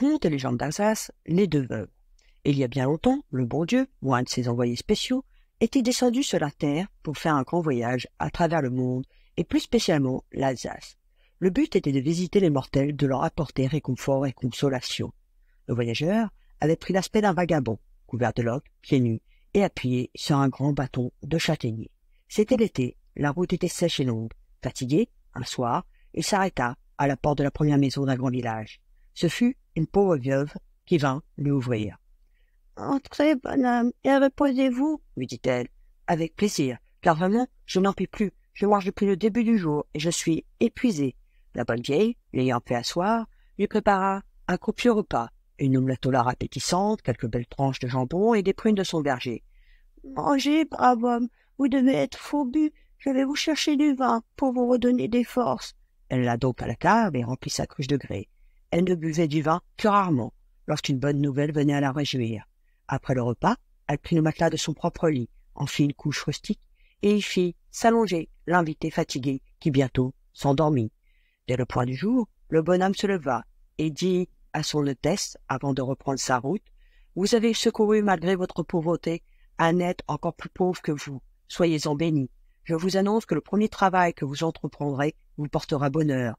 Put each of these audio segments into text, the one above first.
Contes et légendes d'Alsace, les deux veuves. Il y a bien longtemps, le bon Dieu, ou un de ses envoyés spéciaux, était descendu sur la terre pour faire un grand voyage à travers le monde, et plus spécialement l'Alsace. Le but était de visiter les mortels, de leur apporter réconfort et consolation. Le voyageur avait pris l'aspect d'un vagabond, couvert de loques, pieds nus, et appuyé sur un grand bâton de châtaignier. C'était l'été, la route était sèche et longue. Fatigué, un soir, il s'arrêta à la porte de la première maison d'un grand village. Ce fut une pauvre veuve qui vint lui ouvrir. « Entrez, bonhomme, et reposez-vous, lui dit-elle. « Avec plaisir, car vraiment, je n'en puis plus. Je mange depuis le début du jour et je suis épuisée. » La bonne vieille, l'ayant fait asseoir, lui prépara un copieux repas, une omelette au lard appétissante, quelques belles tranches de jambon et des prunes de son verger. « Mangez, brave homme, vous devez être fort bu. Je vais vous chercher du vin pour vous redonner des forces. » Elle alla donc à la cave et remplit sa cruche de grès. Elle ne buvait du vin que rarement, lorsqu'une bonne nouvelle venait à la réjouir. Après le repas, elle prit le matelas de son propre lit, en fit une couche rustique, et y fit s'allonger l'invité fatigué, qui bientôt s'endormit. Dès le point du jour, le bonhomme se leva et dit à son hôtesse, avant de reprendre sa route, « Vous avez secouru, malgré votre pauvreté, un être encore plus pauvre que vous. Soyez-en bénis. Je vous annonce que le premier travail que vous entreprendrez vous portera bonheur. »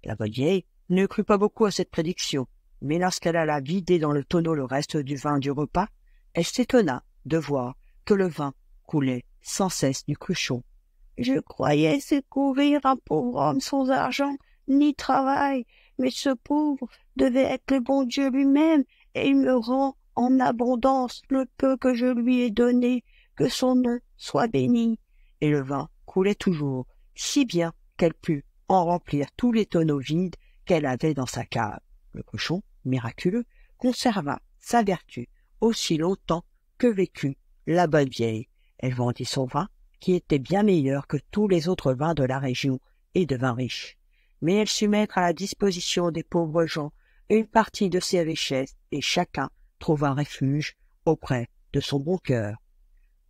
La bonne vieille ne crut pas beaucoup à cette prédiction, mais lorsqu'elle alla vider dans le tonneau le reste du vin du repas, elle s'étonna de voir que le vin coulait sans cesse du cruchon. « Je croyais secourir un pauvre homme sans argent ni travail, mais ce pauvre devait être le bon Dieu lui-même, et il me rend en abondance le peu que je lui ai donné, que son nom soit béni. » Et le vin coulait toujours, si bien qu'elle put en remplir tous les tonneaux vides qu'elle avait dans sa cave. Le cochon, miraculeux, conserva sa vertu aussi longtemps que vécut la bonne vieille. Elle vendit son vin, qui était bien meilleur que tous les autres vins de la région et de vins riches. Mais elle sut mettre à la disposition des pauvres gens une partie de ses richesses, et chacun trouva un refuge auprès de son bon cœur.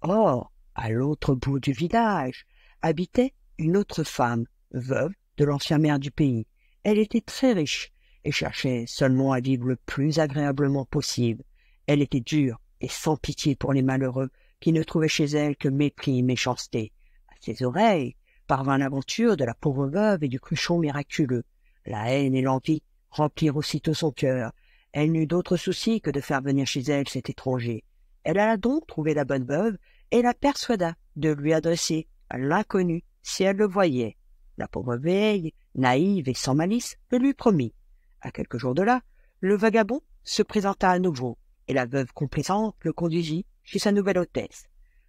Or, à l'autre bout du village, habitait une autre femme, veuve de l'ancien maire du pays. Elle était très riche et cherchait seulement à vivre le plus agréablement possible. Elle était dure et sans pitié pour les malheureux qui ne trouvaient chez elle que mépris et méchanceté. À ses oreilles parvint l'aventure de la pauvre veuve et du cruchon miraculeux. La haine et l'envie remplirent aussitôt son cœur. Elle n'eut d'autre souci que de faire venir chez elle cet étranger. Elle alla donc trouver la bonne veuve et la persuada de lui adresser à l'inconnu si elle le voyait. La pauvre vieille, naïve et sans malice, le lui promit. À quelques jours de là, le vagabond se présenta à nouveau, et la veuve complaisante le conduisit chez sa nouvelle hôtesse.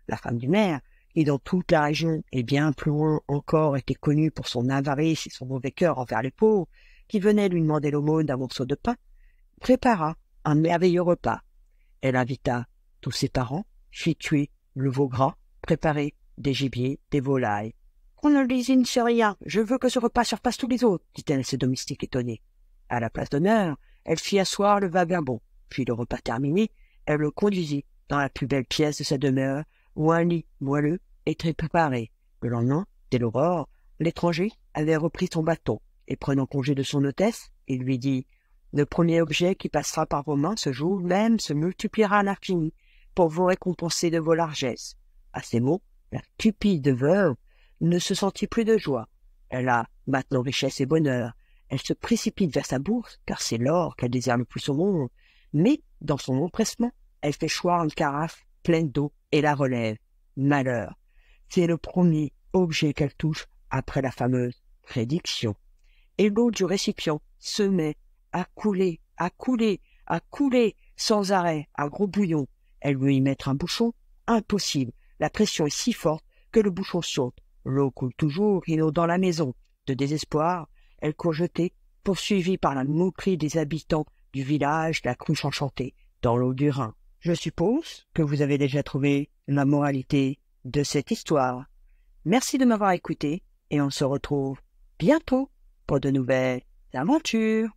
La femme du maire, qui dans toute la région et bien plus loin encore était connue pour son avarice et son mauvais cœur envers les pauvres, qui venaient lui demander l'aumône d'un morceau de pain, prépara un merveilleux repas. Elle invita tous ses parents, fit tuer le veau gras, préparer des gibiers, des volailles. « Qu'on ne lésine sur rien, je veux que ce repas surpasse tous les autres, » dit-elle à ses domestiques étonnés. À la place d'honneur, elle fit asseoir le vagabond, puis le repas terminé, elle le conduisit dans la plus belle pièce de sa demeure, où un lit moelleux était préparé. Le lendemain, dès l'aurore, l'étranger avait repris son bâton, et prenant congé de son hôtesse, il lui dit « Le premier objet qui passera par vos mains ce jour même se multipliera à l'infini, pour vous récompenser de vos largesses. » À ces mots, la cupide veuve ne se sentit plus de joie. Elle a maintenant richesse et bonheur. Elle se précipite vers sa bourse, car c'est l'or qu'elle désire le plus au monde. Mais, dans son empressement, elle fait choir une carafe pleine d'eau et la relève. Malheur! C'est le premier objet qu'elle touche après la fameuse prédiction. Et l'eau du récipient se met à couler, à couler, à couler, sans arrêt, à gros bouillon. Elle veut y mettre un bouchon. Impossible. La pression est si forte que le bouchon saute. L'eau coule toujours, inondant la maison. De désespoir, elle court jeter, poursuivie par la moquerie des habitants du village, la cruche enchantée, dans l'eau du Rhin. Je suppose que vous avez déjà trouvé la moralité de cette histoire. Merci de m'avoir écouté et on se retrouve bientôt pour de nouvelles aventures.